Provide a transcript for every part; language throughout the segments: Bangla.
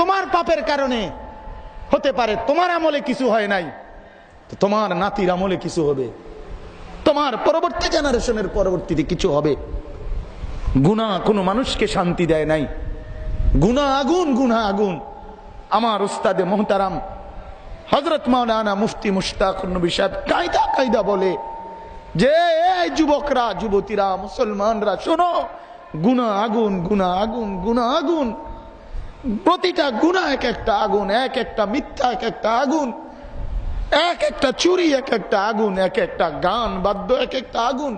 তোমার পাপের কারণে হতে পারে তোমার আমলে কিছু হয় নাই, তোমার নাতির আমলে কিছু হবে, তোমার পরবর্তী জেনারেশনের পরবর্তীতে কিছু হবে। গুনাহ কোনো মানুষকে শান্তি দেয় নাই, গুনাহ আগুন, গুনাহ আগুন। আমার উস্তাদে মোহতারাম হযরত মাওলানা মুফতি মুশতাকুর নবী সাহেব কায়দা কায়দা বলে যে এই যুবকরা, যুবতীরা, মুসলমানরা শোনো, গুনাহ আগুন, গুনাহ আগুন, গুনাহ আগুন। প্রতিটা গুনাহ এক একটা আগুন, এক একটা মিথ্যা এক একটা আগুন, এক একটা চুরি এক একটা আগুন, এক একটা গান বাদ্য এক একটা আগুন,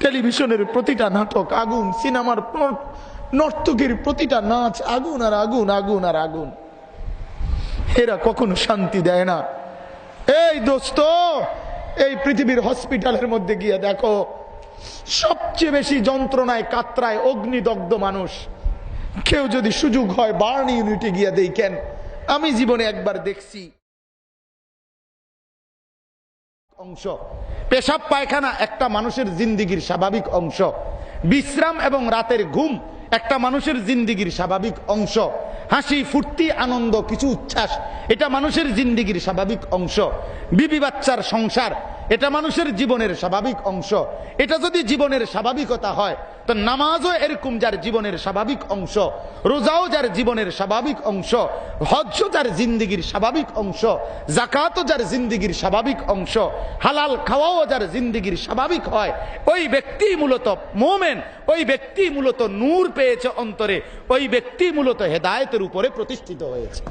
টেলিভিশনের প্রতিটা নাটক আগুন, সিনেমার নর্তকীর প্রতিটা নাচ আগুন আর আগুন, আগুন আর আগুন। এরা কখনো শান্তি দেয় না। এই দোস্ত, এই পৃথিবীর হসপিটালের মধ্যে গিয়ে দেখো, সবচেয়ে বেশি যন্ত্রণায় কাতরায় অগ্নিদগ্ধ মানুষ। কেউ যদি সুযোগ হয় বার্ন ইউনিটে গিয়ে দেখেন, আমি জীবনে একবার দেখছি। অংশ পেশাব পায়খানা একটা মানুষের জিন্দিগির স্বাভাবিক অংশ, বিশ্রাম এবং রাতের ঘুম একটা মানুষের জিন্দিগির স্বাভাবিক অংশ, হাসি ফুর্তি আনন্দ কিছু উচ্ছ্বাস এটা মানুষের জিন্দিগির স্বাভাবিক অংশ, বিবি বাচ্চার সংসার এটা মানুষের জীবনের স্বাভাবিক অংশ। এটা যদি জীবনের স্বাভাবিকতা হয় তো নামাজও এরকম যার জীবনের স্বাভাবিক অংশ, রোজাও যার জীবনের স্বাভাবিক অংশ, হজ্জও যার জিন্দিগির স্বাভাবিক অংশ, যাকাতও যার জিন্দিগির স্বাভাবিক অংশ, হালাল খাওয়াও যার জিন্দিগির স্বাভাবিক হয়, ওই ব্যক্তি মূলত মুমিন, ওই ব্যক্তি মূলত নূর পেয়েছে অন্তরে, ওই ব্যক্তি মূলত হেদায়েতের উপরে প্রতিষ্ঠিত হয়েছে।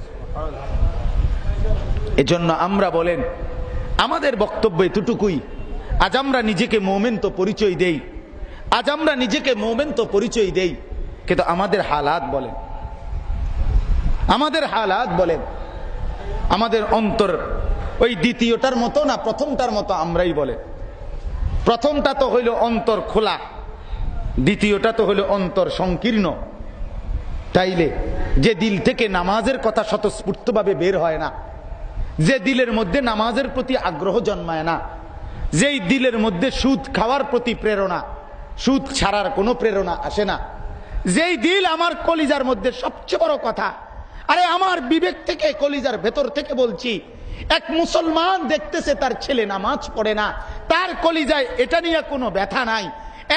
এজন্য আমরা বলেন আমাদের বক্তব্য এতটুকুই, আজ আমরা নিজেকে মুমিন তো পরিচয় দেই, আজ আমরা নিজেকে মুমিন তো পরিচয় দেই, কিন্তু আমাদের হালাত বলেন, আমাদের হালাত বলেন, আমাদের অন্তর ওই দ্বিতীয়টার মতো না প্রথমটার মতো আমরাই বলেন। প্রথমটা তো হইল অন্তর খোলা, দ্বিতীয়টা তো হইল অন্তর সংকীর্ণ। তাইলে যে দিল থেকে নামাজের কথা স্বতঃস্ফূর্তভাবে বের হয় না, যে দিলের মধ্যে নামাজের প্রতি আগ্রহ জন্মায় না, যেই দিলের মধ্যে সুদ খাওয়ার প্রতি প্রেরণা, সুদ ছাড়ার কোনো প্রেরণা আসে না, যেই দিল আমার কলিজার মধ্যে সবচেয়ে বড় কথা, আরে আমার বিবেক থেকে কলিজার ভেতর থেকে বলছি, এক মুসলমান দেখতেছে তার ছেলে নামাজ পড়ে না, তার কলিজায় এটা নিয়ে কোনো ব্যথা নাই।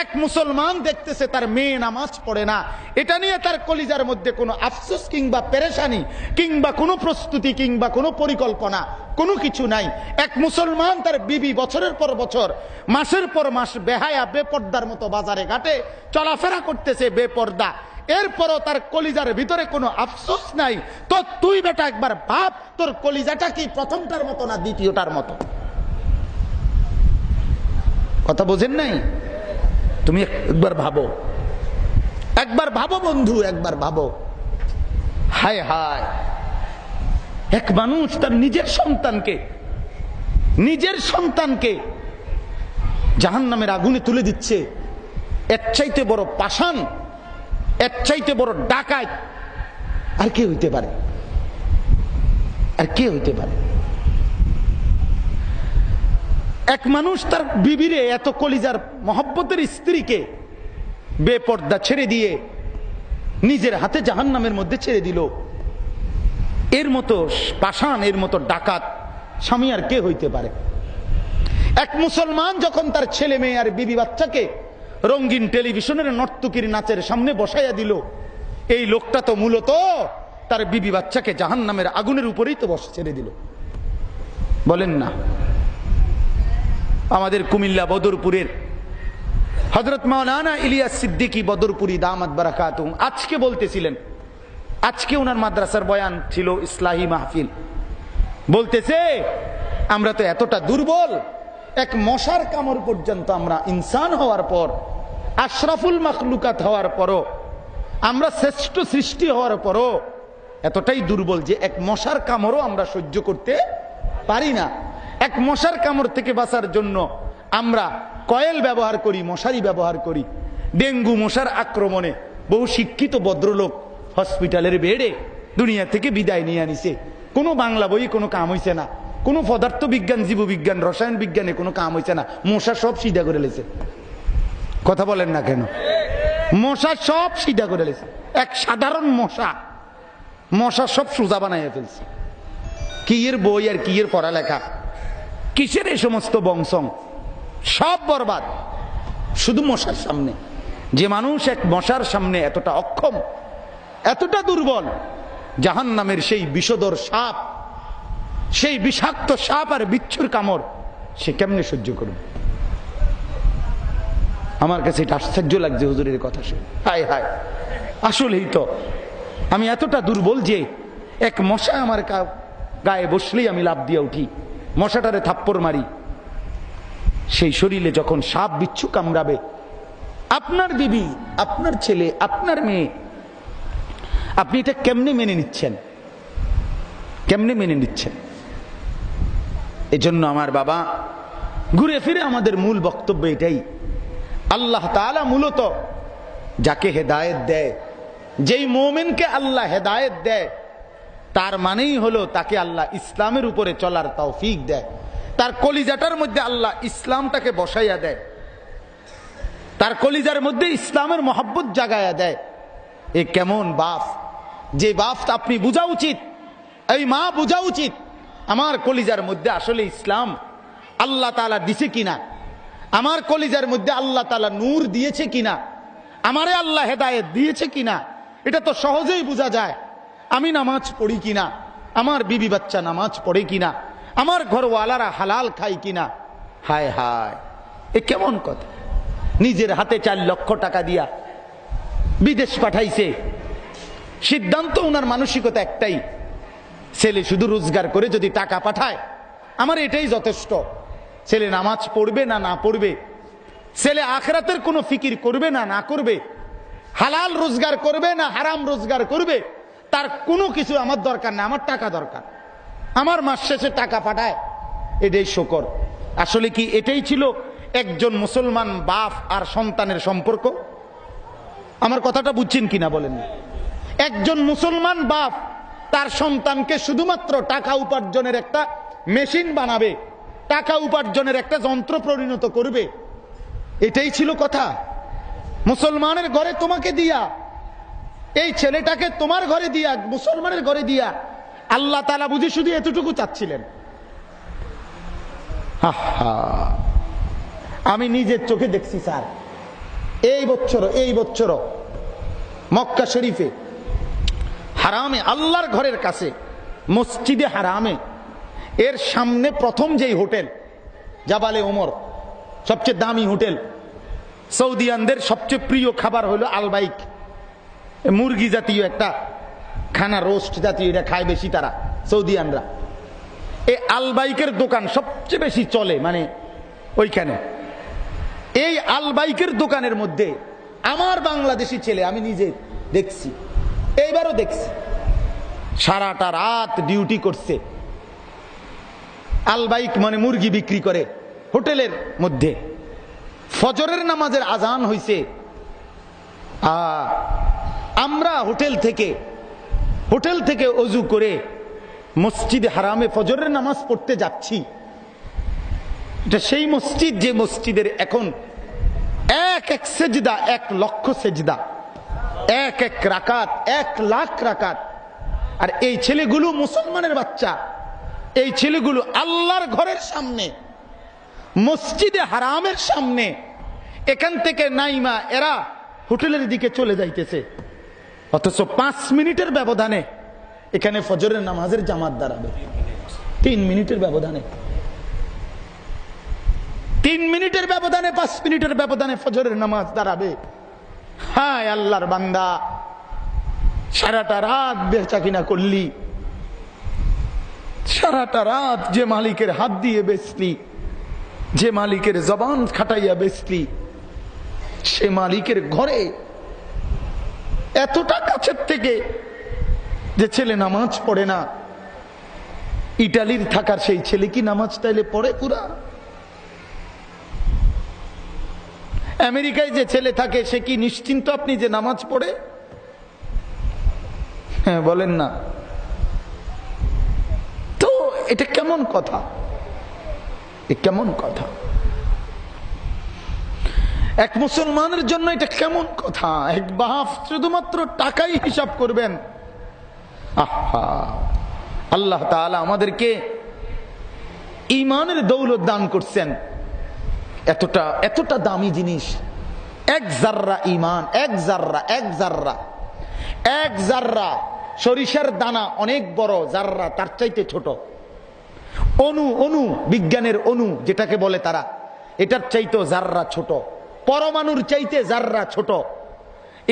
এক মুসলমান দেখতেছে তার মেয়ে নামাজ পড়ে না, এটা নিয়ে তার কলিজার মধ্যে কোনো আফসোস কিংবা পেরেশানি কিংবা কোনো প্রস্তুতি কিংবা কোনো পরিকল্পনা কোনো কিছু নাই। এক মুসলমান তার বিবি বছরের পর বছর মাসের পর মাস বেহায়া বেপর্দার মতো বাজারে ঘাটে চলাফেরা করতেছে বেপর্দা, এরপরও তার কলিজার ভিতরে কোনো আফসোস নাই। তো তুই বেটা একবার ভাব, তোর কলিজাটা কি প্রথমটার মতো না দ্বিতীয়টার মতো? কথা বোঝেন নাই? তুমি একবার ভাবো, একবার ভাবো বন্ধু, একবার ভাবো। হায় হায়, এক মানুষ তার নিজের সন্তানকে জাহান্নামের আগুনে তুলে দিচ্ছে। এর চাইতে বড় পাষাণ, এর চাইতে বড় ডাকাত আর কে হইতে পারে? আর কে হইতে পারে? এক মানুষ তার বিবিরে, এত কলিজার মহব্বতের স্ত্রীকে বেপর্দা ছেড়ে দিয়ে নিজের হাতে জাহান্নামের মধ্যে ছেড়ে দিল। এর মতো পাষাণ, এর মতো ডাকাত স্বামী আর কে হইতে পারে? এক মুসলমান যখন তার ছেলে মেয়ে আর বিবি বাচ্চাকে রঙিন টেলিভিশনের নর্তকীর নাচের সামনে বসাইয়া দিল, এই লোকটা তো মূলত তার বিবি বাচ্চাকে জাহান্নামের আগুনের উপরেই তো বসে ছেড়ে দিল। বলেন না? আমাদের কুমিল্লা বদরপুরের হযরত মাওলানা ইলিয়াস সিদ্দিকী বদরপুরি দামাত বারাকাতুহুম আজকে বলতেছিলেন, আজকে ওনার মাদ্রাসার বয়ান ছিল, ইসলাহি মাহফিল, বলতেছে আমরা তো এতটা দুর্বল, এক মশার কামড় পর্যন্ত আমরা ইনসান হওয়ার পর, আশরাফুল মাখলুকাত হওয়ার পরও, আমরা শ্রেষ্ঠ সৃষ্টি হওয়ার পরও এতটাই দুর্বল যে এক মশার কামড়ও আমরা সহ্য করতে পারি না। এক মশার কামড় থেকে বাঁচার জন্য আমরা কয়েল ব্যবহার করি, মশারি ব্যবহার করি। ডেঙ্গু মশার আক্রমণে বহু শিক্ষিত ভদ্রলোক হসপিটালের বেডে দুনিয়া থেকে বিদায় নিয়ে আনিছে। কোনো বাংলা বই কোনো কাম হইছে না, কোনো পদার্থ বিজ্ঞান, জীববিজ্ঞান, রসায়ন বিজ্ঞানে কোনো কাম হইছে না। মশা সব সিধা করে লেছে। কথা বলেন না কেন? মশা সব সিধা করে লেছে। এক সাধারণ মশা মশা সব সোজা বানাইয়া ফেলছে। কি এর বই আর কি এর পড়ালেখা, কিসের এই সমস্ত বংশং, সব বরবাদ শুধু মশার সামনে। যে মানুষ এক মশার সামনে এতটা অক্ষম, এতটা দুর্বল, জাহান্নামের সেই বিষধর সাপ, সেই বিষাক্ত সাপ আর বিচ্ছুর কামড় সে কেমনে সহ্য করবে? আমার কাছে এটা আশ্চর্য লাগছে হুজুরের কথা শুনে। হায় হায়, আসলেই তো আমি এতটা দুর্বল যে এক মশা আমার গায়ে বসলেই আমি লাফ দিয়ে উঠি, মশাটারে থাপ্পড় মারি। সেই শরীরে যখন সাপ বিচ্ছু কামড়াবে, আপনার বিবি, আপনার ছেলে, আপনার মেয়ে, আপনি এটা কেমনে মেনে নিচ্ছেন? কেমনে মেনে নিচ্ছেন? এজন্য আমার বাবা, ঘুরে ফিরে আমাদের মূল বক্তব্য এটাই, আল্লাহ তাআলা মূলত যাকে হেদায়েত দেয়, যেই মুমিনকে আল্লাহ হেদায়েত দেয়, তার মানেই হলো তাকে আল্লাহ ইসলামের উপরে চলার তৌফিক দেয়। তার কলিজাটার মধ্যে আল্লাহ ইসলামটাকে বসাইয়া দেয়, তার কলিজার মধ্যে ইসলামের মহব্বত জাগাইয়া দেয়। এ কেমন বাপ, যে বাপ আপনি বোঝা উচিত, এই মা বোঝা উচিত, আমার কলিজার মধ্যে আসলে ইসলাম আল্লাহ তাআলা দিছে কিনা, আমার কলিজার মধ্যে আল্লাহ তাআলা নূর দিয়েছে কিনা, আমারে আল্লাহ হেদায়েত দিয়েছে কিনা। এটা তো সহজেই বোঝা যায়। আমি নামাজ পড়ি কিনা, আমার বিবি বাচ্চা নামাজ পড়ে কিনা, আমার ঘরওয়ালারা হালাল খায় কিনা। হায় হায়, এ কেমন কথা! নিজের হাতে 4 লক্ষ টাকা দিয়া বিদেশ পাঠাইছে, সিদ্ধান্ত ওনার মানসিকতা একটাই, ছেলে শুধু রোজগার করে যদি টাকা পাঠায় আমার এটাই যথেষ্ট। ছেলে নামাজ পড়বে না না পড়বে, ছেলে আখিরাতের কোনো ফিকির করবে না না করবে, হালাল রোজগার করবে না হারাম রোজগার করবে, তার কোনো কিছু আমার দরকার না, আমার টাকা দরকার, আমার মাস শেষে টাকা পাঠায়, এটাই শুকর। আসলে কি এটাই ছিল একজন মুসলমান বাপ আর সন্তানের সম্পর্ক? আমার কথাটা বুঝছেন কিনা বলেন? একজন মুসলমান বাপ তার সন্তানকে শুধুমাত্র টাকা উপার্জনের একটা মেশিন বানাবে, টাকা উপার্জনের একটা যন্ত্র পরিণত করবে, এটাই ছিল কথা? মুসলমানের ঘরে তোমাকে দিয়া, এই ছেলেটাকে তোমার ঘরে দিয়া, মুসলমানের ঘরে দিয়া আল্লাহ তাআলা বুঝি শুধু এতটুকু চাচ্ছিলেন? আমি নিজের চোখে দেখছি স্যার, এই বছর মক্কা শরীফে হারামে, আল্লাহর ঘরের কাছে মসজিদে হারামে, এর সামনে প্রথম যেই হোটেল জাবালে ওমর, সবচেয়ে দামি হোটেল, সৌদিয়ানদের সবচেয়ে প্রিয় খাবার হলো আলবাইক, মুরগি জাতীয় একটা খানা, রোস্ট জাতীয়, এটা খায় বেশি তারা সৌদিয়ানরা। এই আলবাইকের দোকান সবচেয়ে বেশি চলে, মানে ওইখানে। এই আলবাইকের দোকানের মধ্যে আমার বাংলাদেশি ছেলে, আমি নিজে দেখছি, এইবারও দেখছি, সারাটা রাত ডিউটি করছে। আলবাইক মানে মুরগি বিক্রি করে হোটেলের মধ্যে। ফজরের নামাজের আজান হইছে, আমরা হোটেল থেকে ওযু করে মসজিদে হারামে ফজরের নামাজ পড়তে যাচ্ছি। এটা সেই মসজিদ যে মসজিদের এখন এক সেজদা 1 লক্ষ সেজদা, এক রাকাত 1 লাখ রাকাত। আর এই ছেলেগুলো মুসলমানের বাচ্চা, এই ছেলেগুলো আল্লাহর ঘরের সামনে, মসজিদে হারামের সামনে, এখান থেকে নাইমা এরা হোটেলের দিকে চলে যাইতেছে, অথচ 5 মিনিটের ব্যবধানে এখানে ফজরের নামাজের জামাত দাঁড়াবে। 3 মিনিটের ব্যবধানে, 3 মিনিটের ব্যবধানে, 5 মিনিটের ব্যবধানে ফজরের নামাজ দাঁড়াবে। হায় আল্লাহর বান্দা, সারাটা রাত বেচা কিনা করলি, সারাটা রাত যে মালিকের হাত দিয়ে বেচলি, যে মালিকের জবান খাটাইয়া বেচলি, সে মালিকের ঘরে এতটা কাছের থেকে যে ছেলে নামাজ পড়ে না, ইটালির থাকার সেই ছেলে কি নামাজ তাইলে পড়ে পুরা? আমেরিকায় যে ছেলে থাকে সে কি নিশ্চিন্ত আপনি যে নামাজ পড়ে? হ্যাঁ বলেন না তো? এটা কেমন কথা? কেমন কথা? এক মুসলমানের জন্য এটা কেমন কথা? এক বাপ শুধুমাত্র টাকাই হিসাব করবেন, আহা, আল্লাহ তাআলা আমাদেরকে ঈমানের দৌলত দান করছেন। এতটা এতটা দামি জিনিস, এক জাররা ঈমান, এক জাররা সরিষার দানা অনেক বড়, জাররা তার চাইতে ছোট। অণু বিজ্ঞানের অণু যেটাকে বলে তারা, এটার চাইতে জাররা ছোট, পরমাণুর চাইতে জাররা ছোট।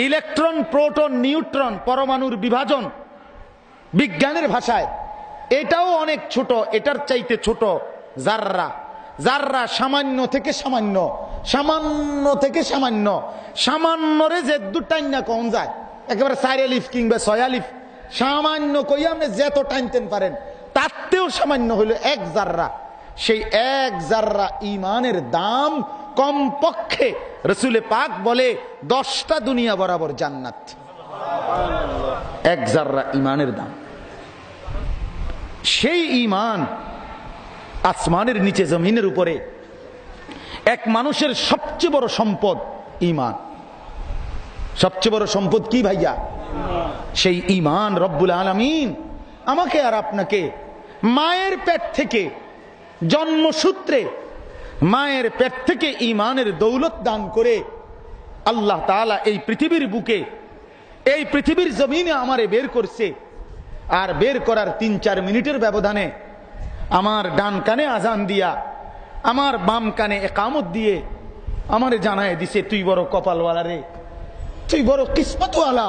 ইলেকট্রন, প্রোটন, নিউট্রন, পরমাণুর বিভাজন বিজ্ঞানের ভাষায়, এটাও অনেক ছোট, এটার চাইতে ছোট জাররা। জাররা সামান্য থেকে সামান্য, সামান্য থেকে সামান্য, সামান্যরে যে দুটাই না কম যায়, একেবারে 4 আলিফ কিংবা 6 আলিফ, সামান্য কই আপনি যত টানতেন পারেন, তাতেও সামান্য হলো এক জাররা। সেই এক জাররা ঈমানের দাম কমপক্ষে রাসূল পাক বলে 10টা দুনিয়া বরাবর জান্নাত। এক জাররা ঈমানের দাম। সেই ঈমান আসমানের নিচে জমিনের উপরে এক মানুষের সবচেয়ে বড় সম্পদ ঈমান। সবচেয়ে বড় সম্পদ কি ভাইয়া? সেই ঈমান রব্বুল আলামিন আমাকে আর আপনাকে মায়ের পেট থেকে, জন্মসূত্রে মায়ের পেট থেকে ঈমানের দৌলত দান করে আল্লাহ তাআলা এই পৃথিবীর বুকে, এই পৃথিবীর জমিনে আমারে বের করছে। আর বের করার 3-4 মিনিটের ব্যবধানে আমার ডান কানে আজান দিয়া, আমার বাম কানে একামত দিয়ে আমারে জানায় দিছে, তুই বড় কপালওয়ালা রে, তুই বড় কিসমতওয়ালা,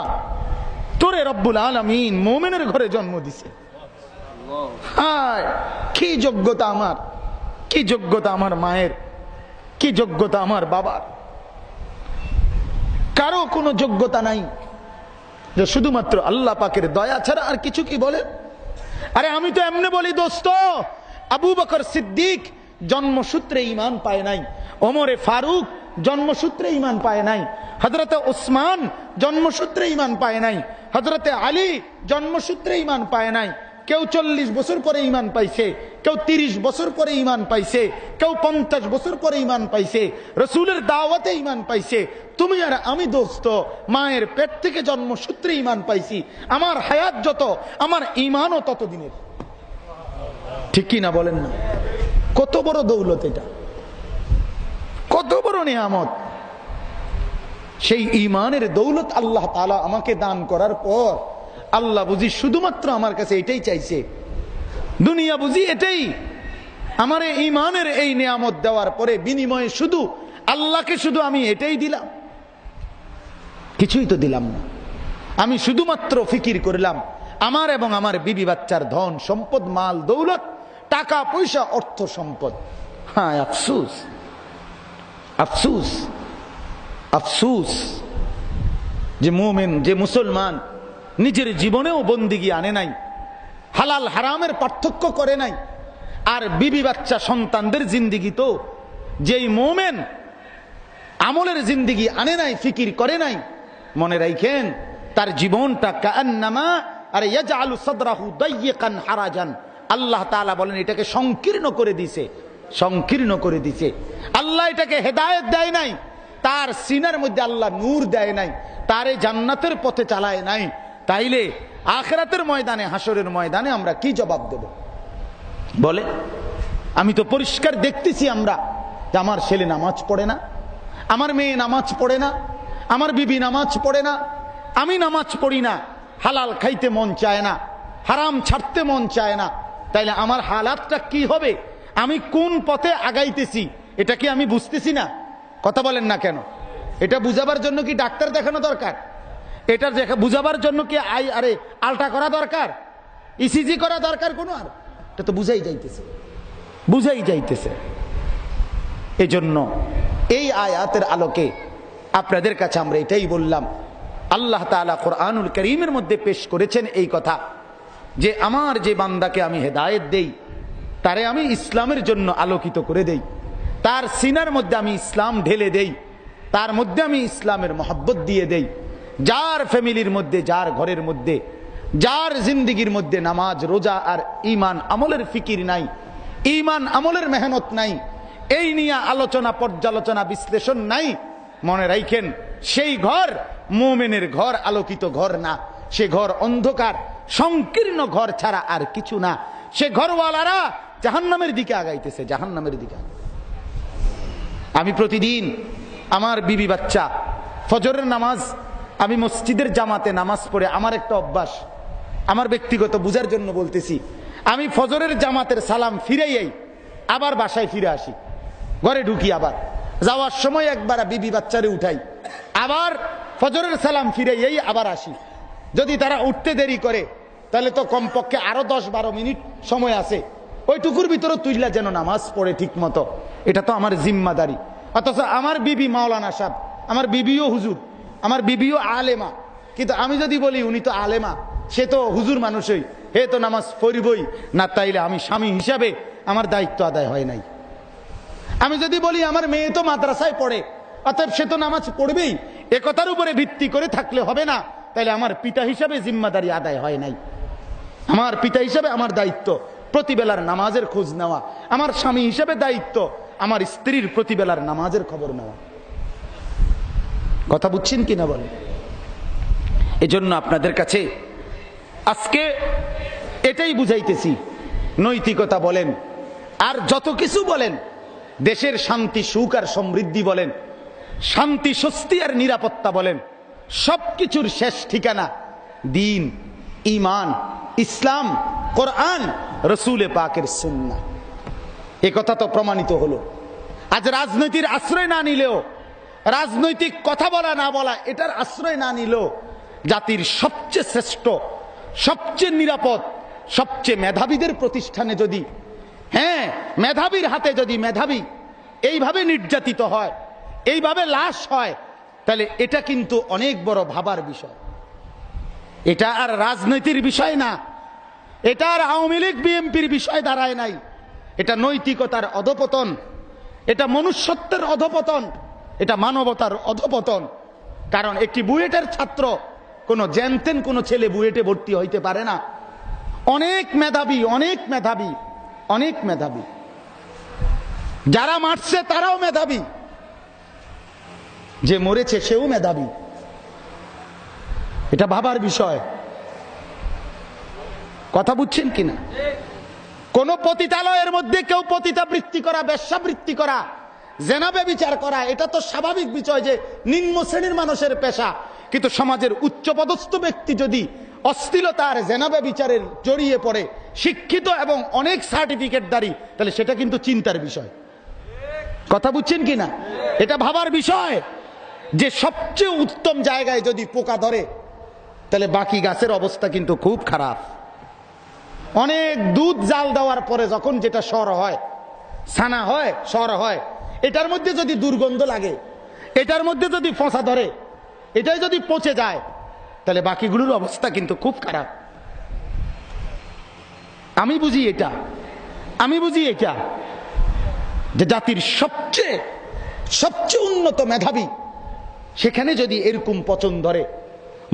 তোরে রব্বুল আলামিন মুমিনের ঘরে জন্ম দিছে। হায়, কি যোগ্যতা আমার, কি যোগ্যতা আমার মায়ের, কি যোগ্যতা আমার বাবার। কারো কোনো যোগ্যতা নাই, যে শুধুমাত্র আল্লাহ পাকের দয়া ছাড়া আর কিছু কি বলে। আরে আমি তো এমনি বলি দোস্ত, আবু বকর সিদ্দিক জন্মসূত্রে ঈমান পায় নাই, ওমরে ফারুক জন্মসূত্রে ঈমান পায় নাই, হযরতে উসমান জন্মসূত্রে ঈমান পায় নাই, হযরতে আলী জন্মসূত্রে ঈমান পায় নাই। কেউ 40 বছর পরে ঈমান পাইছে, কেউ 30 বছর পরে ঈমান পাইছে, কেউ 50 বছর পরে ঈমান পাইছে, রাসূলের দাওয়াতে ঈমান পাইছে। তুমি আর আমি দোস্ত মায়ের পেট থেকে জন্মসূত্রে ঈমান পাইছি। আমার হায়াত যত, আমার ঈমানও তত দিনের। ঠিক কি না বলেন না? কত বড় দৌলত এটা, কত বড় নিয়ামত। সেই ঈমানের দৌলত আল্লাহ তাআলা আমাকে দান করার পর আল্লাহ বুঝি শুধুমাত্র আমার কাছে এটাই চাইছে, দুনিয়া বুঝি এটাই। আমার ঈমানের এই নিয়ামত দেওয়ার পরে বিনিময়ে শুধু আল্লাহকে শুধু আমি এটাই দিলাম, কিছুই তো দিলাম না। আমি শুধুমাত্র ফিকির করলাম আমার এবং আমার বিবি বাচ্চার ধন সম্পদ, মাল দৌলত, টাকা পয়সা, অর্থ সম্পদ। হ্যাঁ, আফসোস, আফসোস, আফসোস যে মুমিন, যে মুসলমান নিজের জীবনেও বন্দিগি আনে নাই, হালাল হারামের পার্থক্য করে নাই। আর বিবি বাচ্চা সন্তানদের জিন্দিগি তো যেই মুমিন আমলের জিন্দিগি আনে নাই, ফিকির করে নাই, মনে রাখেন তার জীবনটা কান্নামা আরে ইয়াজআলু সাদরাহু দাইয়িকান হারাজান। আল্লাহ তাআলা বলেন এটাকে সংকীর্ণ করে দিয়েছে, সংকীর্ণ করে দিয়েছে। আল্লাহ এটাকে হেদায়েত দেয় নাই, তার সিনার মধ্যে আল্লাহ নূর দেয় নাই, তারে জান্নাতের পথে চালায় নাই। তাইলে আখিরাতের ময়দানে, হাসরের ময়দানে আমরা কি জবাব দেব বলে? আমি তো পরিষ্কার দেখতেছি আমরা যে আমার ছেলে নামাজ পড়ে না, আমার মেয়ে নামাজ পড়ে না, আমার বিবি নামাজ পড়ে না, আমি নামাজ পড়ি না, হালাল খাইতে মন চায় না, হারাম ছাড়তে মন চায় না। তাইলে আমার হালাতটা কি হবে? আমি কোন পথে আগাইতেছি এটা কি আমি বুঝতেছি না? কথা বলেন না কেন? এটা বুঝাবার জন্য কি ডাক্তার দেখানো দরকার? এটা বুঝাবার জন্য কি আলট্রা করা দরকার, ইসিজি করা দরকার কোনো? আর এটা তো বুঝাই যাইতেছে, বুঝাই যাইতেছে। এই জন্য এই আয়াতের আলোকে আপনাদের কাছে আমরা এটাই বললাম। আল্লাহ তাআলা কোরআনুল কারীমের মধ্যে পেশ করেছেন এই কথা যে আমার যে বান্দাকে আমি হেদায়েত দেই, তারে আমি ইসলামের জন্য আলোকিত করে দেই, তার সিনার মধ্যে আমি ইসলাম ঢেলে দেই, তার মধ্যে আমি ইসলামের মহব্বত দিয়ে দেই। যার ফ্যামিলির মধ্যে, যার ঘরের মধ্যে, যার জিন্দিগির মধ্যে নামাজ, রোজা আর ঈমান আমলের ফিকির নাই, ঈমান আমলের মেহনত নাই, এই নিয়ে আলোচনা, পর্যালোচনা, বিশ্লেষণ নাই, মনে রাখেন সেই ঘর মুমিনের ঘর, আলোকিত ঘর না। সে ঘর অন্ধকার সংকীর্ণ ঘর ছাড়া আর কিছু না। সে ঘরওয়ালারা জাহান্নামের দিকে আগাইতেছে, জাহান্নামের দিকে। আমি প্রতিদিন আমার বিবি বাচ্চা ফজরের নামাজ আমি মসজিদের জামাতে নামাজ পড়ে, আমার একটা অভ্যাস, আমার ব্যক্তিগত বুঝার জন্য বলতেছি, আমি ফজরের জামাতের সালাম ফিরাইয়াই আবার বাসায় ফিরে আসি, ঘরে ঢুকি, আবার যাওয়ার সময় একবার বিবি বাচ্চারে উঠাই, আবার ফজরের সালাম ফিরাইয়াই আবার আসি। যদি তারা উঠতে দেরি করে তাহলে তো কমপক্ষে আরো 10-12 মিনিট সময় আছে, ওইটুকুর ভিতরে তুইলা যেন নামাজ পড়ে ঠিক মতো। এটা তো আমার জিম্মাদারি। অথচ আমার বিবি মাওলানা সাহেব, আমার বিবিও হুজুর, আমার বিবিও আলেমা, কিন্তু আমি যদি বলি উনি তো আলেমা, সে তো হুজুর মানুষই, হে তো নামাজ পড়বই না, তাইলে আমি স্বামী হিসাবে আমার দায়িত্ব আদায় হয় নাই। আমি যদি বলি আমার মেয়ে তো মাদ্রাসায় পড়ে, অতএব সে তো নামাজ পড়বেই, একথার উপরে ভিত্তি করে থাকলে হবে না, তাইলে আমার পিতা হিসাবে জিম্মাদারি আদায় হয় নাই। আমার পিতা হিসাবে আমার দায়িত্ব প্রতিবেলার নামাজের খোঁজ নেওয়া, আমার স্বামী হিসাবে দায়িত্ব আমার স্ত্রীর প্রতিবেলার নামাজের খবর নেওয়া। কথা বুঝছেন কিনা বলেন? এজন্য আপনাদের কাছে আজকে এটাই বুঝাইতেছি, নৈতিকতা বলেন আর যত কিছু বলেন, দেশের শান্তি সুখ আর সমৃদ্ধি বলেন, শান্তি স্বস্তি আর নিরাপত্তা বলেন, সবকিছুর শেষ ঠিকানা দ্বীন, ঈমান, ইসলাম, কোরআন, রসুলে পাকের সুন্নাহ। এ কথা তো প্রমাণিত হলো। আজ রাজনৈতিক আশ্রয় না নিলেও, রাজনৈতিক কথা বলা না বলা এটার আশ্রয় না নিলেও, জাতির সবচেয়ে শ্রেষ্ঠ, সবচেয়ে নিরাপদ, সবচেয়ে মেধাবীদের প্রতিষ্ঠানে যদি, হ্যাঁ মেধাবীর হাতে যদি মেধাবী এইভাবে নির্যাতিত হয়, এইভাবে লাশ হয়, তাহলে এটা কিন্তু অনেক বড় ভাবার বিষয়। এটা আর রাজনীতির বিষয় না, এটা আর আওয়ামী লীগ বিএনপির বিষয় দাঁড়ায় নাই। এটা নৈতিকতার অধপতন, এটা মনুষ্যত্বের অধপতন, এটা মানবতার অধপতন। কারণ একটি বুয়েটের ছাত্র, কোন জ্যানতেন কোন ছেলে বুয়েটে ভর্তি হইতে পারে না। অনেক মেধাবী, অনেক মেধাবী, অনেক মেধাবী, যারা মারছে তারাও মেধাবী, যে মরেছে সেও মেধাবী। এটা ভাবার বিষয়। কথা বুঝছেন কিনা? কোন পতিতালয়ের মধ্যে কেউ পতিতাবৃত্তি করা, বেশ্যাবৃত্তি করা, জেনাবে বিচার করা, এটা তো স্বাভাবিক বিষয় যে নিম্ন শ্রেণীর মানুষের পেশা। কিন্তু সমাজের উচ্চপদস্থ ব্যক্তি যদি অশ্লীলতার জেনাবে বিচারের জড়িয়ে পড়ে, শিক্ষিত এবং অনেক সার্টিফিকেটধারী, তাহলে সেটা কিন্তু চিন্তার বিষয়। কথা বুঝছেন কিনা? এটা ভাবার বিষয় যে সবচেয়ে উত্তম জায়গায় যদি পোকা ধরে, তাহলে বাকি গাছের অবস্থা কিন্তু খুব খারাপ। অনেক দুধ জাল দেওয়ার পরে যখন যেটা সর হয়, ছানা হয়, সর হয়, এটার মধ্যে যদি দুর্গন্ধ লাগে, এটার মধ্যে যদি ফসা ধরে, এটাই যদি পচে যায়, তাহলে বাকিগুলোর অবস্থা কিন্তু খুব খারাপ। আমি বুঝি এটা, আমি বুঝি এটা যে জাতির সবচেয়ে সবচেয়ে উন্নত মেধাবী, সেখানে যদি এরকম পচন ধরে,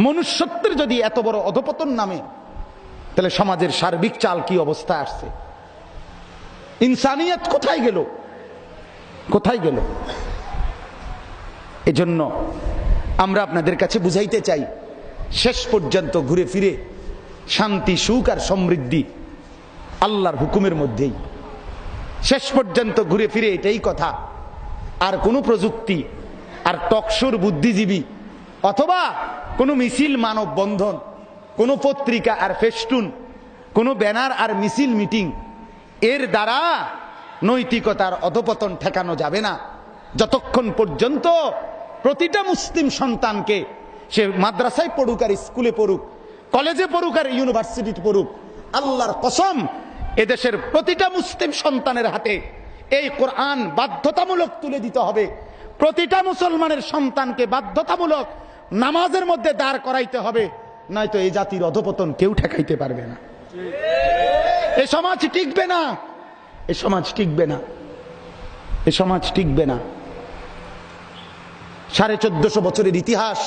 মনুষ্যত্বের যদি এত বড় অধপতন নামে, তাহলে সমাজের সার্বিক চাল কি অবস্থা আসছে? ইনসানিয়ত কোথায় গেল? কোথায় গেল? এজন্য আমরা আপনাদের কাছে বুঝাইতে চাই, শেষ পর্যন্ত ঘুরে ফিরে শান্তি সুখ আর সমৃদ্ধি আল্লাহর হুকুমের মধ্যেই। শেষ পর্যন্ত ঘুরে ফিরে এটাই কথা। আর কোন প্রযুক্তি আর টকশোর বুদ্ধিজীবী অথবা কোনো মিছিল মানব বন্ধন, কোনো পত্রিকা আর ফেস্টুন, কোনো ব্যানার আর মিছিল মিটিং, এর দ্বারা নৈতিকতার অধপতন ঠেকানো যাবে না। যতক্ষণ পর্যন্ত প্রতিটা মুসলিম সন্তানকে, সে মাদ্রাসায় পড়ুক আর স্কুলে পড়ুক, কলেজে পড়ুক আর ইউনিভার্সিটিতে পড়ুক, আল্লাহর কসম এদেশের প্রতিটা মুসলিম সন্তানের হাতে এই কোরআন বাধ্যতামূলক তুলে দিতে হবে। প্রতিটা মুসলমানের সন্তানকে বাধ্যতামূলক নামাজের মধ্যে দাঁড় করাইতে হবে, নয়তো এই জাতির অধপতন কেউ ঠেকাইতে পারবে না। এই সমাজ টিকবে না, এই সমাজ টিকবে না, এই সমাজ টিকবে না। 1450 বছরের ইতিহাস,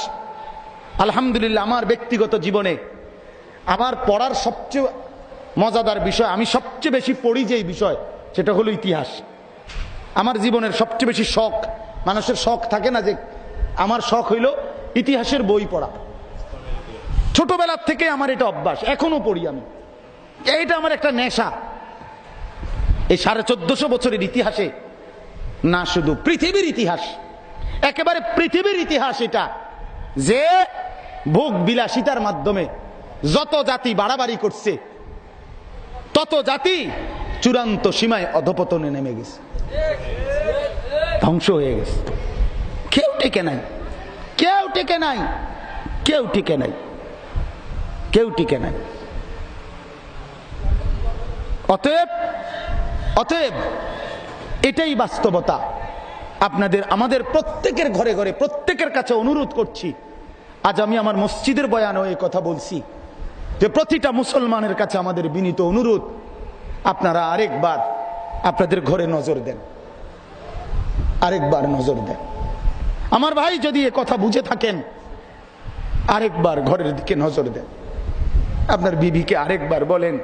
আলহামদুলিল্লাহ আমার ব্যক্তিগত জীবনে আমার পড়ার সবচেয়ে মজাদার বিষয়, আমি সবচেয়ে বেশি পড়ি যেই বিষয়, সেটা হলো ইতিহাস। আমার জীবনের সবচেয়ে বেশি শখ, মানুষের শখ থাকে না, যে আমার শখ হইল ইতিহাসের বই পড়া। ছোটবেলার থেকে আমার এটা অভ্যাস, এখনো পড়ি আমি, এটা আমার একটা নেশা। এই 1450 বছরের ইতিহাসে, না শুধু পৃথিবীর ইতিহাস, একেবারে পৃথিবীর ইতিহাস এটা, যে ভোগ বিলাসিতার মাধ্যমে যত জাতি বাড়াবাড়ি করছে তত জাতি চূড়ান্ত সীমায় অধপতনে নেমে গেছে, ধ্বংস হয়ে গেছে। কেউ টিকে নাই, কেউ টিকে নাই, কেউ টিকে নাই, কেউ টিকে নাই। অতএব এটাই বাস্তবতা। আপনাদের আমাদের প্রত্যেকের ঘরে ঘরে প্রত্যেকের কাছে অনুরোধ করছি, আজ আমি আমার মসজিদের বয়ানও এই কথা বলছি, যে প্রতিটা মুসলমানের কাছে আমাদের বিনীত অনুরোধ, আপনারা আরেকবার আপনাদের ঘরে নজর দেন, আরেকবার নজর দেন। আমার ভাই যদি এ কথা বুঝে থাকেন, আরেকবার ঘরের দিকে নজর দেন। আপনার বিবিকে আরেকবার বলেন,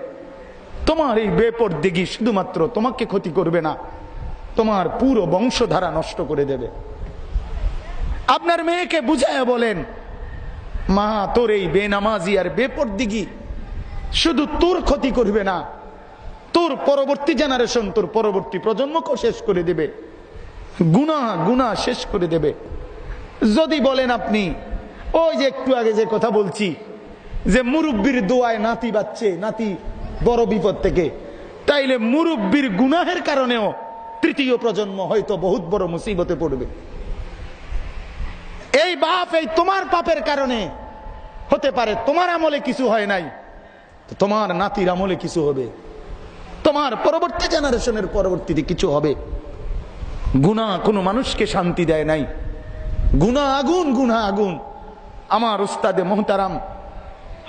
তোমার এই বেপরদেগি শুধুমাত্র তোমাকে ক্ষতি করবে না, তোমার পুরো বংশধারা নষ্ট করে দেবে। আপনার মেয়েকে বুঝায় বলেন, মা তোর এই বেনামাজি আর বেপরদিগি শুধু তোর ক্ষতি করবে না, তোর পরবর্তী জেনারেশন, তোর পরবর্তী প্রজন্মকেও শেষ করে দেবে, গুনাহ শেষ করে দেবে। যদি বলেন আপনি, ওই যে একটু আগে যে কথা বলছি, যে মুরব্বির দোয়ায় নাতি বাচ্চে, নাতি বড় বিপদ থেকে, তাইলে মুরব্বির গুনাহের কারণেও তৃতীয় প্রজন্ম হয়তো বহুত বড় মুসিবতে পড়বে। এই বাপ, এই তোমার পাপের কারণে হতে পারে তোমার আমলে কিছু হয় নাই, তোমার নাতির আমলে কিছু হবে, তোমার পরবর্তী জেনারেশনের পরবর্তীতে কিছু হবে। গুনাহ কোনো মানুষকে শান্তি দেয় নাই, গুনাহ আগুন, গুনাহ আগুন। আমার উস্তাদে মোহতারাম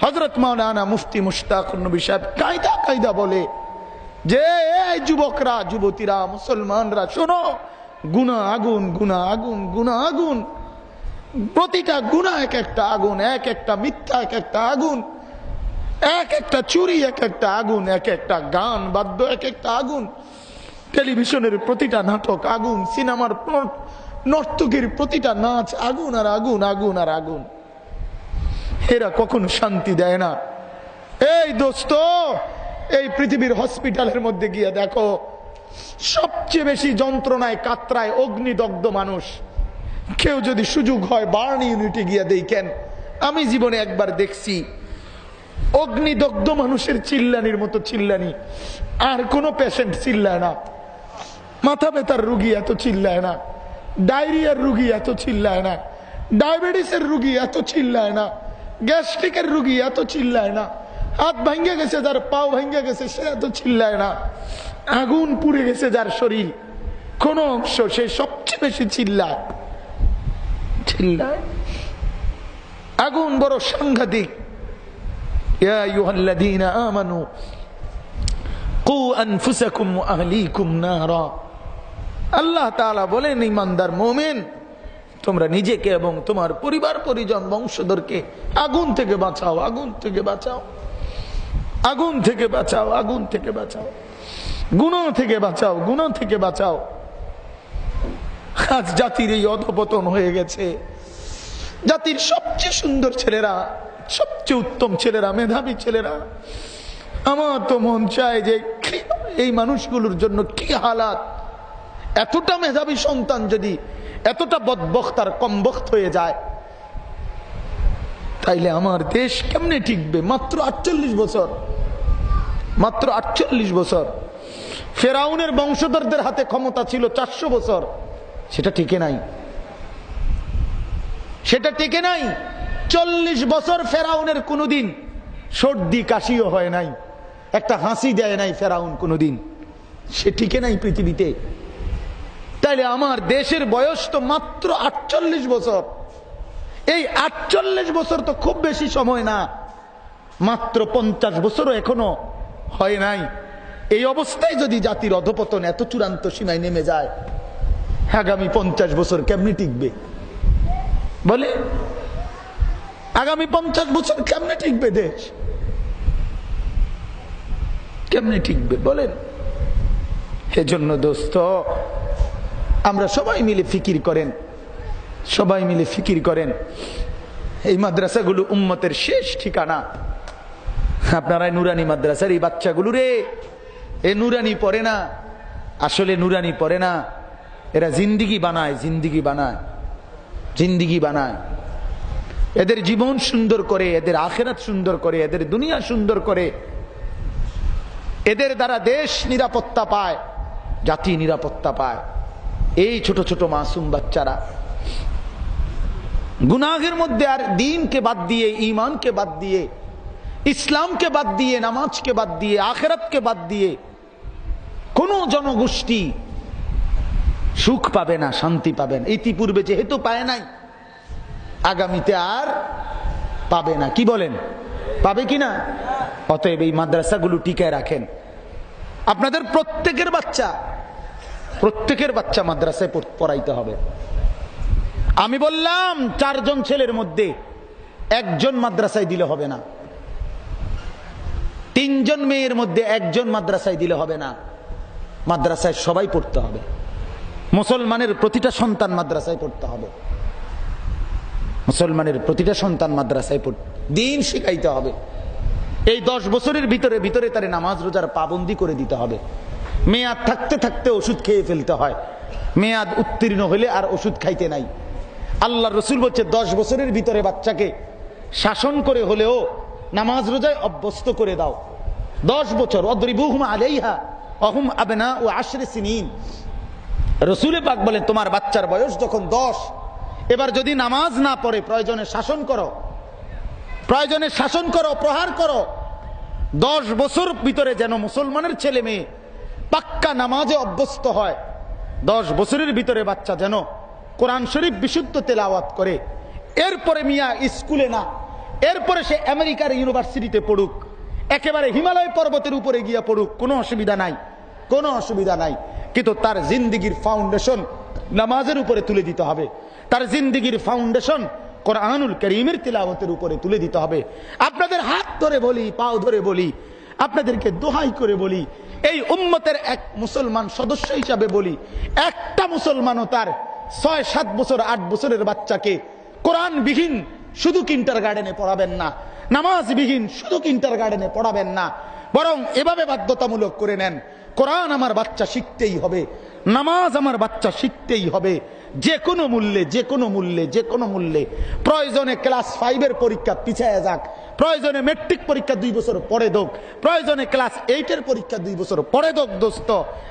হযরত মাওলানা মুফতি মুশতাকুর নবী সাহেব কায়দা বলে যে, এই যুবকরা, যুবতীরা, মুসলমানরা শোনো, গুনাহ আগুন, গুনাহ আগুন, গুনাহ আগুন। প্রতিটা গুনাহ এক একটা আগুন, এক একটা মিথ্যা এক একটা আগুন, এক একটা চুরি এক একটা আগুন, এক একটা গান বাদ্য এক একটা আগুন, টেলিভিশনের প্রতিটা নাটক আগুন, সিনেমার নর্তকীর প্রতিটা নাচ আগুন আর আগুন, আগুন আর আগুন। এরা কখনো শান্তি দেয় না। এই দোস্ত, এই পৃথিবীর হসপিটালের মধ্যে গিয়ে দেখো, সবচেয়ে বেশি যন্ত্রণায় কাতরায় অগ্নিদগ্ধ মানুষ। কেউ যদি সুযোগ হয় বার্ন ইউনিটে গিয়ে দেখেন, আমি জীবনে একবার দেখছি অগ্নিদগ্ধ মানুষের চিল্লানির মতো চিল্লানি আর কোন পেশেন্ট চিল্লায় না। মাথা ব্যথার রুগী এত চিল্লায় না, ডায়রিয়ার রুগী এত চিল্লায় না, ডায়াবেটিসের রুগী এত চিল্লায় না, গ্যাস্ট্রিকের রুগী এত চিল্লায় না, হাত ভাঙ্গে গেছে যার, পাও ভাঙ্গে গেছে সে এত চিল্লায় না, আগুন পুড়ে গেছে যার শরীর কোন অংশ, সে সবচেয়ে বেশি চিল্লায়। আগুন বড় সাংঘাতিক। ইয়া আইয়ুহাল্লাযীনা আমানু কু আনফুসাকুম ওয়া আহলিকুম নারা। আল্লাহ তাআলা বলেন, ঈমানদার মুমিন, তোমরা নিজেকে এবং তোমার পরিবার পরিজন বংশধরকে আগুন থেকে বাঁচাও, আগুন থেকে বাঁচাও, আগুন থেকে বাঁচাও, আগুন থেকে বাঁচাও, গুনাহ থেকে বাঁচাও, গুনাহ থেকে বাঁচাও। আজ জাতির এই অধপতন হয়ে গেছে। জাতির সবচেয়ে সুন্দর ছেলেরা, সবচেয়ে উত্তম ছেলেরা, মেধাবী ছেলেরা, আমার তো মন চায় যে এই মানুষগুলোর জন্য কি হালাত। এতটা মেধাবী সন্তান যদি এতটা বদবখ্ত আর কমবখ্ত হয়ে যায়, তাইলে আমার দেশ কেমনে টিকবে? মাত্র 48 বছর, মাত্র 48 বছর। ফেরাউনের বংশধরদের হাতে ক্ষমতা ছিল 400 বছর, সেটা টিকে নাই, সেটা টিকে নাই। 40 বছর ফেরাউনের কোনোদিন সর্দি কাশিও হয় নাই, একটা হাসি দেয় নাই ফেরাউন কোনোদিন, সে টিকে নাই পৃথিবীতে। তাইলে আমার দেশের বয়স তো মাত্র 48 বছর। এই 48 বছর তো খুব বেশি সময় না, মাত্র 50 বছরও এখনো হয় নাই। এই অবস্থায় যদি জাতির অধপতন এত চূড়ান্ত সীমায় নেমে যায়, আগামী 50 বছর কেমনে টিকবে বলে? আগামী 50 বছর কেমনে টিকবে দেশ? কেমনে টিকবে বলেন? এজন্য দোস্ত, আমরা সবাই মিলে ফিকির করেন, সবাই মিলে ফিকির করেন। এই মাদ্রাসাগুলো উম্মতের শেষ ঠিকানা। আপনারা নুরানি মাদ্রাসার এই বাচ্চাগুলো রে, এ নুরানি পড়ে না, আসলে নুরানি পড়ে না, এরা জিন্দিগি বানায়, জিন্দিগি বানায়, জিন্দিগি বানায়। এদের জীবন সুন্দর করে, এদের আখিরাত সুন্দর করে, এদের দুনিয়া সুন্দর করে। এদের দ্বারা দেশ নিরাপত্তা পায়, জাতি নিরাপত্তা পায়। এই ছোট ছোট মাসুম বাচ্চারা গুনাহের মধ্যে আর দ্বীনকে বাদ দিয়ে, ঈমানকে বাদ দিয়ে, ইসলামকে বাদ দিয়ে, নামাজকে বাদ দিয়ে, আখিরাতকে বাদ দিয়ে কোন জনগোষ্ঠী সুখ পাবে না, শান্তি পাবে না। ইতিপূর্বে যেহেতু পায় নাই, আগামীতে আর পাবে না। কি বলেন, পাবে কিনা? অতএব এই মাদ্রাসাগুলো টিকায় রাখেন। আপনাদের প্রত্যেকের বাচ্চা মাদ্রাসায় পড়াইতে হবে। আমি বললাম 4 জন ছেলের মধ্যে 1 জন মাদ্রাসায় দিলে হবে না, 3 জন মেয়ের মধ্যে 1 জন মাদ্রাসায় দিলে হবে না। মাদ্রাসায় সবাই পড়তে হবে। মুসলমানের প্রতিটা সন্তান মাদ্রাসায় পড়তে হবে। মুসলমানের প্রতিটা সন্তান মাদ্রাসায় দ্বীন শিখাইতে হবে। এই 10 বছরের ভিতরে তার নামাজ রোজার পাবন্দি করে দিতে হবে। মেয়াদ থাকতে থাকতে ওষুধ খেয়ে ফেলতে হয়, মেয়াদ উত্তীর্ণ হলে আর ওষুধ খাইতে নাই। আল্লাহ রসুল বলছে 10 বছরের ভিতরে বাচ্চাকে শাসন করে হলেও নামাজ রোজায় অভ্যস্ত করে দাও। 10 বছর, অদ্রিবুহুম আলাইহা অহুম আবনাউ 10 সিনিন। রসুল পাক বলেন তোমার বাচ্চার বয়স যখন 10, এবার যদি নামাজ না পড়ে প্রয়োজনে শাসন করো, প্রয়োজনে শাসন করো, প্রহার করো। 10 বছর ভিতরে যেন মুসলমানের ছেলে মেয়ে পাক্কা নামাজে অভ্যস্ত হয়। 10 বছরের ভিতরে বাচ্চা যেন কোরআন শরীফ বিশুদ্ধ তেলাওয়াত করে। এরপরে মিয়া স্কুলে না, এরপরে সে আমেরিকার ইউনিভার্সিটিতে পড়ুক, একেবারে হিমালয় পর্বতের উপরে গিয়ে পড়ুক, কোনো অসুবিধা নাই, কোনো অসুবিধা নাই। কিন্তু তার জিন্দিগির ফাউন্ডেশন নামাজের উপরে তুলে দিতে হবে। তার জিন্দিগির ফাউন্ডেশন কোরআনুল কারীমের তিলাওয়াতের উপরে তুলে দিতে হবে। আপনাদের হাত ধরে বলি, পাও ধরে বলি, আপনাদেরকে দোহাই করে বলি, এই উম্মতের এক মুসলমান সদস্য হিসাবে বলি, একটা মুসলমানও তার 6-7 বছর 8 বছরের বাচ্চাকে কোরআনবিহীন শুধু কিন্ডারগার্টেনে পড়াবেন না, নামাজবিহীন শুধু কিন্ডারগার্টেনে পড়াবেন না, বরং এভাবে বাধ্যতামূলক করে নেন, কোরআন আমার বাচ্চা শিখতেই হবে, নামাজ আমার বাচ্চা শিখতেই হবে, যে কোনো মূল্যে, যে কোনো মূল্যে, যে কোনো মূল্যে। প্রয়োজনে ক্লাস 5-এর পরীক্ষা পিছায় যাক, প্রয়োজনে মেট্রিক পরীক্ষা 2 বছর পরে দোক, প্রয়োজনে ক্লাস 8-এর পরীক্ষা 2 বছর পরে দোক। দোস্ত,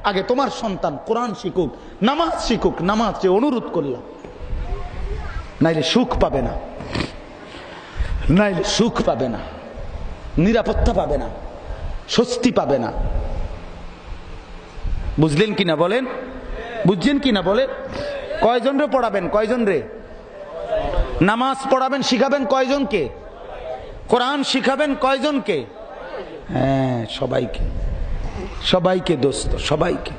আগে তোমার সন্তান কোরআন শিখুক, নামাজ শিখুক। নামাজ যে অনুরোধ করলাম, নাইলে সুখ পাবে না, নাইলে সুখ পাবে না, নিরাপত্তা পাবে না, স্বস্তি পাবে না। বুঝলেন কিনা বলেন? বুঝছেন কিনা বলেন? কয়জন রে পড়াবেন? কয়জন রে নামাজ পড়াবেন, শিখাবেন কয়জনকে? কোরআন শিখাবেন কয়জনকে? হ্যাঁ, সবাইকে, সবাইকে দোস্ত, সবাইকে।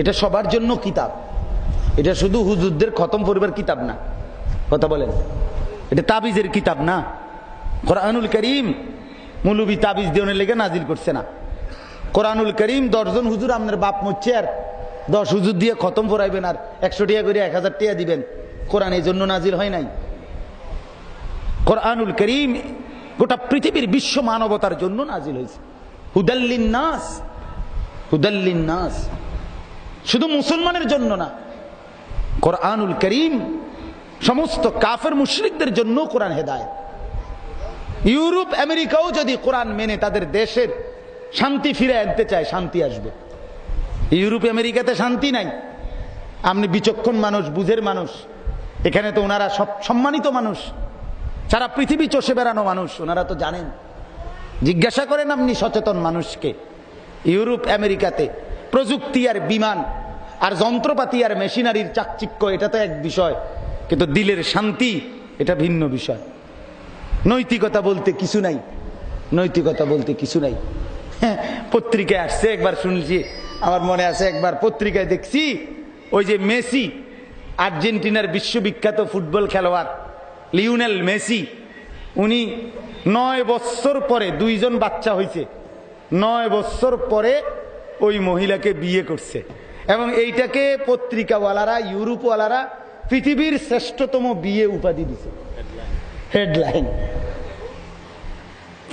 এটা সবার জন্য কিতাব, এটা শুধু হুজুরদের খতম পড়বার কিতাব না, কথা বলেন। এটা তাবিজের কিতাব না। কোরআনুল কারীম মৌলবী তাবিজ দেওয়ার লেগে নাজিল করছে না। কোরআনুল কারীম 10 জন হুজুর আপনার বাপ মরছে আর 10 হুজুর দিয়ে খতম পড়াইবেন আর 100 টাকা করে 1000 টাকা দিবেন। কোরআন এই জন্য নাজিল হয় নাই। কোরআনুল কারীম গোটা পৃথিবীর বিশ্ব মানবতার জন্য নাজিল হয়েছে। হুদাল্লিন নাস, হুদাল্লিন নাস, শুধু মুসলমানের জন্য না। কোরআনুল কারীম সমস্ত কাফের মুশরিকদের জন্য কোরআন হেদায়েত। ইউরোপ আমেরিকাও যদি কোরআন মেনে তাদের দেশের শান্তি ফিরে আনতে চায়, শান্তি আসবে। ইউরোপ আমেরিকাতে শান্তি নাই। আপনি বিচক্ষণ মানুষ, বুঝের মানুষ, এখানে তো ওনারা সব সম্মানিত মানুষ, সারা পৃথিবী চষে বেড়ানো মানুষ, ওনারা তো জানেন। জিজ্ঞাসা করেন আপনি সচেতন মানুষকে, ইউরোপ আমেরিকাতে প্রযুক্তি আর বিমান আর যন্ত্রপাতি আর মেশিনারির চাকচিক্য এটা তো এক বিষয়, কিন্তু দিলের শান্তি এটা ভিন্ন বিষয়। নৈতিকতা বলতে কিছু নাই, নৈতিকতা বলতে কিছু নাই। পত্রিকায় আসছে একবার, শুনছি, আমার মনে আছে একবার পত্রিকায় দেখছি, ওই যে মেসি, আর্জেন্টিনার বিশ্ববিখ্যাত ফুটবল খেলোয়াড় লিওনেল মেসি, উনি 9 বছর পরে 2 জন বাচ্চা হয়েছে, 9 বছর পরে ওই মহিলাকে বিয়ে করছে, এবং এইটাকে পত্রিকাওয়ালারা, ইউরোপওয়ালারা পৃথিবীর শ্রেষ্ঠতম বিয়ে উপাধি দিছে। হেডলাইন।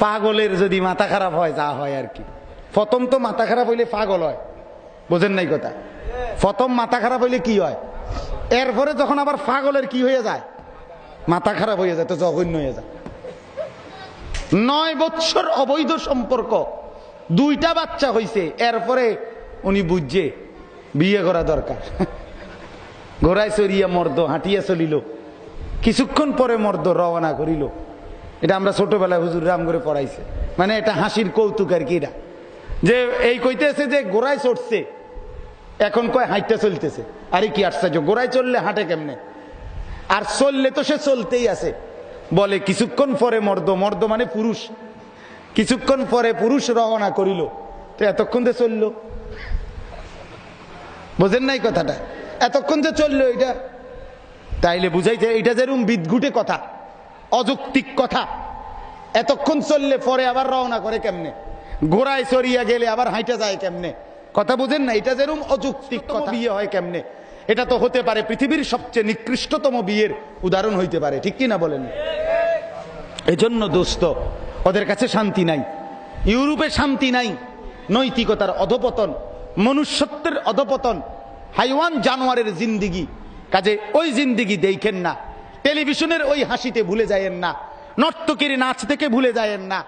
পাগলের যদি মাথা খারাপ হয় যা হয় আর কি। প্রথম তো মাথা খারাপ হইলে পাগল হয়, বোঝেন নাই কথা? প্রথম মাথা খারাপ হইলে কি হয়, এরপরে যখন আবার পাগলের কি হয়ে যায়, মাথা খারাপ হয়ে যায়, তো জঘন্য হয়ে যায়। 9 বছর অবৈধ সম্পর্ক, 2টা বাচ্চা হইছে, এরপরে উনি বুঝছে বিয়ে করা দরকার। ঘোড়ায় চড়িয়া মর্দ হাঁটিয়া চলিল, কিছুক্ষণ পরে মর্দ রওনা করিল। এটা আমরা ছোটবেলায় হুজুর রাম করে পড়াইছে, মানে এটা হাসির কৌতুক আর কি। এটা যে এই কইতেছে যে ঘোড়ায় চড়ছে, এখন কয় হাঁটতে চলতেছে। আরে কি আশ্চর্য, ঘোড়ায় চললে হাঁটে কেমনে? আর চললে তো সে চলতেই আছে। বলে কিছুক্ষণ পরে মর্দ, মর্দ মানে পুরুষ, কিছুক্ষণ পরে পুরুষ রওনা করিল, তো এতক্ষণ যে চললো, বোঝেন নাই কথাটা? এতক্ষণ যে চললো এটা, তাইলে বুঝাইছে এটা যেরকম বিদঘুটে কথা, অযৌক্তিক কথা। এতক্ষণ চললে পরে আবার রওনা করে কেমনে? ঘোড়ায় চড়িয়া গেলে আবার হাইটা যায় কেমনে? কথা বুঝেন না? এটা যেরকম অযৌক্তিক কথা। বিয়ে হয় কেমনে? এটা তো হতে পারে পৃথিবীর সবচেয়ে নিকৃষ্টতম বিয়ের উদাহরণ হইতে পারে, ঠিক কি না বলেন? এজন্য দোস্ত, ওদের কাছে শান্তি নাই, ইউরোপে শান্তি নাই, নৈতিকতার অধপতন, মনুষ্যত্বের অধপতন, হাইওয়ান জানোয়ারের জিন্দিগি। কাজে ওই জিন্দিগি দেখেন না, টেলিভিশনের ওই হাসিতে ভুলে যায়েন না, নর্তকীর নাচ থেকে ভুলে যায়েন না,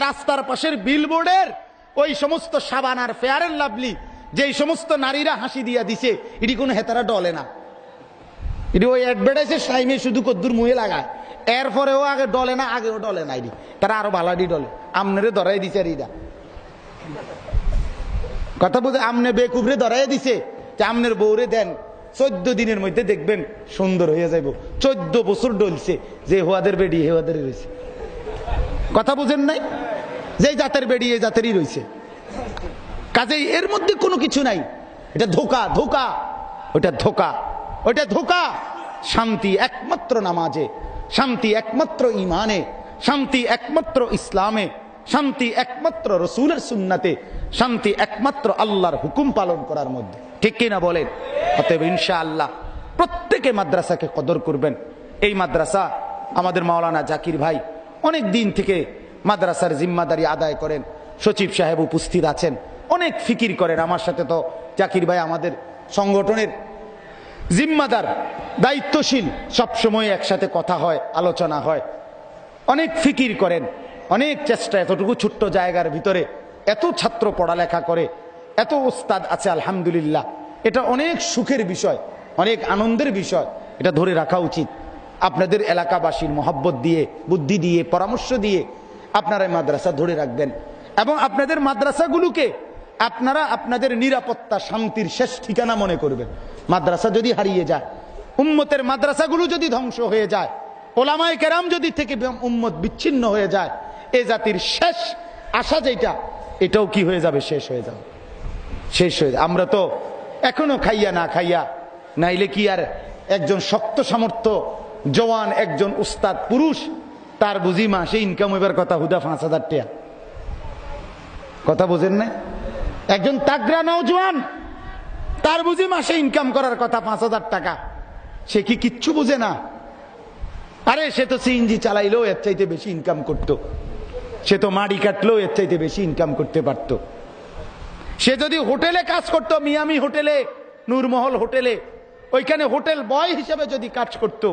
রাস্তার পাশের বিলবোর্ডের ওই সমস্ত সাবান আর ফেয়ার এন্ড লাভলি যেই সমস্ত নারীরা হাসি দিয়া দিছে, এটি কোনো হেতারা ডলে না। এটি ওই অ্যাডভার্টাইজের টাইমে শুধু কদ্দুর মুহে লাগায়, এরপরেও আগে ডলে না, আগেও ডলে না। এটি তারা আরো ভালাডি ডলে, আমনেরে ধরাই দিছে। আর এটা কথা বুঝে, আমনে বেকুবরে ধরাই দিছে যে আমনের বউরে দেন, 14 দিনের মধ্যে দেখবেন সুন্দর হয়ে যাইব। 14 বছর ডলছে, যে হোয়াদের বেডি হেওয়াদের রয়েছে। কথা বুঝেন নাই? যে জাতের বেডি এই জাতেরই রয়েছে। কাজেই এর মধ্যে কোনো কিছু নাই, এটা ধোকা, ধোকা, ওটা ধোকা, ওটা ধোকা। শান্তি একমাত্র নামাজে, শান্তি একমাত্র ইমানে, শান্তি একমাত্র ইসলামে, শান্তি একমাত্র রসুলের সুন্নাতে, শান্তি একমাত্র আল্লাহর হুকুম পালন করার মধ্যে, ঠিক কিনা বলেন? অতএব ইনশাআল্লাহ প্রত্যেকে মাদ্রাসাকে কদর করবেন। এই মাদ্রাসা আমাদের মাওলানা জাকির ভাই অনেক দিন থেকে মাদ্রাসার জিম্মাদারি আদায় করেন, সচিব সাহেব উপস্থিত আছেন, অনেক ফিকির করেন। আমার সাথে তো জাকির ভাই আমাদের সংগঠনের জিম্মাদার, দায়িত্বশীল, সবসময় একসাথে কথা হয়, আলোচনা হয়, অনেক ফিকির করেন, অনেক চেষ্টা। এতটুকু ছোট্ট জায়গার ভিতরে এত ছাত্র পড়ালেখা করে, এত ওস্তাদ আছে, আলহামদুলিল্লাহ। এটা অনেক সুখের বিষয়, অনেক আনন্দের বিষয়। এটা ধরে রাখা উচিত। আপনাদের এলাকাবাসীর মহব্বত দিয়ে, বুদ্ধি দিয়ে, পরামর্শ দিয়ে আপনারা মাদ্রাসা ধরে রাখবেন, এবং আপনাদের মাদ্রাসাগুলোকে আপনারা আপনাদের নিরাপত্তা, শান্তির শেষ ঠিকানা মনে করবেন। মাদ্রাসা যদি হারিয়ে যায়, উম্মতের মাদ্রাসাগুলো যদি ধ্বংস হয়ে যায়, ওলামায়ে কেরাম যদি থেকে উম্মত বিচ্ছিন্ন হয়ে যায়, এ জাতির শেষ আশা যেটা, এটাও কি হয়ে যাবে? শেষ হয়ে যাবে, শেষ হয়ে যাবে। আমরা তো এখনো খাইয়া না খাইয়া, নাইলে কি আর একজন শক্ত সামর্থ্য জওয়ান একজন উস্তাদ পুরুষ, তার বুঝি মাসে ইনকাম হইবার কথা হুদা 5,000 টাকা। কথা বোঝেন না? একজন তাগড়া নওজোয়ান, তার বুঝি মাসে ইনকাম করার কথা 5,000 টাকা। সে কি কিচ্ছু বুঝে না? আরে সে তো সিএনজি চালাইলেও এর চাইতে বেশি ইনকাম করত, সে তো মাড়ি কাটলেও এর চাইতে বেশি ইনকাম করতে পারত। সে যদি হোটেলে কাজ করতো, মিয়ামি হোটেলে, নূরমহল হোটেলে, ওইখানে হোটেল বয় হিসেবে যদি কাজ করত,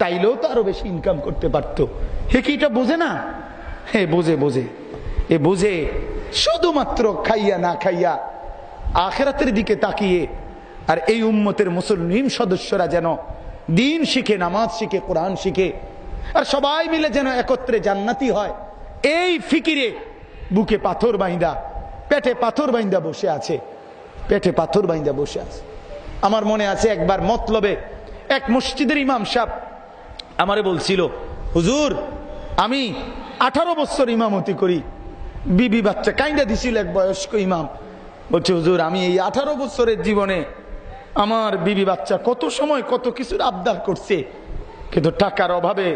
তাইলেও তো আরো বেশি ইনকাম করতে পারত। হে কি এটা বোঝে না? হে বোঝে, বোঝে। এ বোঝে শুধুমাত্র খাইয়া না খাইয়া, আখিরাতের দিকে তাকিয়ে। আর এই উম্মতের মুসলিম সদস্যরা যেন দিন শিখে, নামাজ শিখে, কোরআন শিখে, আর সবাই মিলে যেন একত্রে জান্নাতি হয়, এই ফিকিরে বুকে পাথর বাইন্দা, পেটে পাথর বাইন্দা বসে আছে, পেটে পাথর বাইন্দা বসে আছে। আমার মনে আছে একবার মতলবে এক মসজিদের ইমাম সাহেব আমারে বলছিল, হুজুর আমি 18 বছর ইমামতি করি, বিবি বাচ্চা কাইন্ডা দিছিল। এক বয়স্ক ইমাম বলছে, হুজুর আমি এই 18 বছরের জীবনে আমার বিবি বাচ্চা কত সময় কত কিছুর আবদার করছে, কিন্তু টাকার অভাবে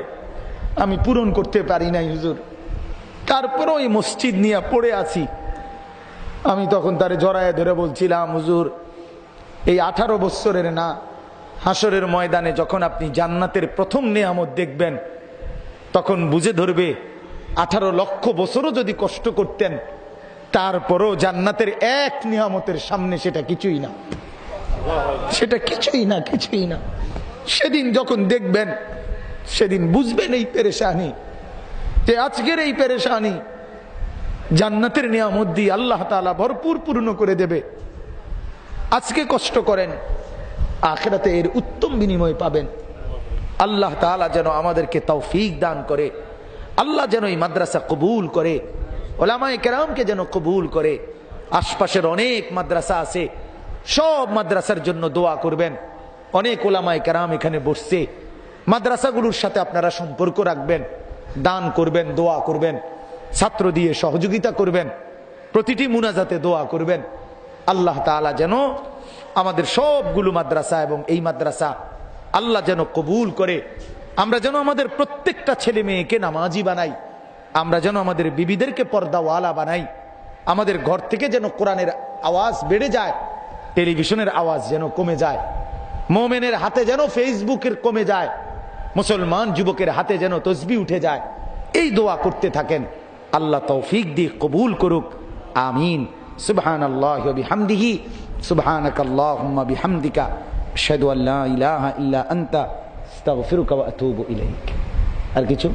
আমি পূরণ করতে পারি নাই হুজুর, তারপরেও এই মসজিদ নিয়ে পড়ে আছি। আমি তখন তারে জড়ায় ধরে বলছিলাম, হুজুর এই 18 বছরের না, হাসরের ময়দানে যখন আপনি জান্নাতের প্রথম নেয়ামত দেখবেন, তখন বুঝে ধরবে 18 লক্ষ বছরও যদি কষ্ট করতেন তারপরও জান্নাতের এক নিয়ামতের সামনে সেটা কিছুই না, সেটা কিছুই না, কিছুই না। সেদিন যখন দেখবেন সেদিন বুঝবেন এই পেরেশানি, যে আজকের এই পেরেশানি জান্নাতের নিয়ামত দিয়ে আল্লাহ তাআলা ভরপুর পূর্ণ করে দেবে। আজকে কষ্ট করেন, আখিরাতে এর উত্তম বিনিময় পাবেন। আল্লাহ তাআলা যেন আমাদেরকে তৌফিক দান করে, আল্লাহ যেন এই মাদ্রাসা কবুল করে, ওলামায়ে কেরামকে যেন কবুল করে। আশপাশের অনেক মাদ্রাসা আছে, সব মাদ্রাসার জন্য দোয়া করবেন। অনেক ওলামায়ে কেরাম এখানে বসছে, মাদ্রাসাগুলোর সাথে আপনারা সম্পর্ক রাখবেন, দান করবেন, দোয়া করবেন, ছাত্র দিয়ে সহযোগিতা করবেন, প্রতিটি মুনাজাতে দোয়া করবেন। আল্লাহ তাআলা যেন আমাদের সবগুলো মাদ্রাসা এবং এই মাদ্রাসা আল্লাহ যেন কবুল করে। আমরা যেন আমাদের প্রত্যেকটা ছেলে মেয়েকে নামাজি বানাই, আমরা যেন আমাদের বিবিদেরকে পর্দাওয়ালা বানাই, আমাদের ঘর থেকে যেন কোরআনের আওয়াজ বেড়ে যায়, টেলিভিশনের আওয়াজ যেন কমে যায়, মোমেনের হাতে যেন ফেসবুকের কমে যায়, মুসলমান যুবকের হাতে যেন তসবিহ উঠে যায়। এই দোয়া করতে থাকেন, আল্লাহ তৌফিক দিয়ে কবুল করুক, আমিন। সুবহানাল্লাহি ওয়া বিহামদিহি, সুবহানাকাল্লাহুম্মা বিহামদিকা, আশহাদু আল্লা ইলাহা ইল্লা আনতা, আস্তাগফিরুকা ওয়া আতুবু ইলাইক। আর কিছু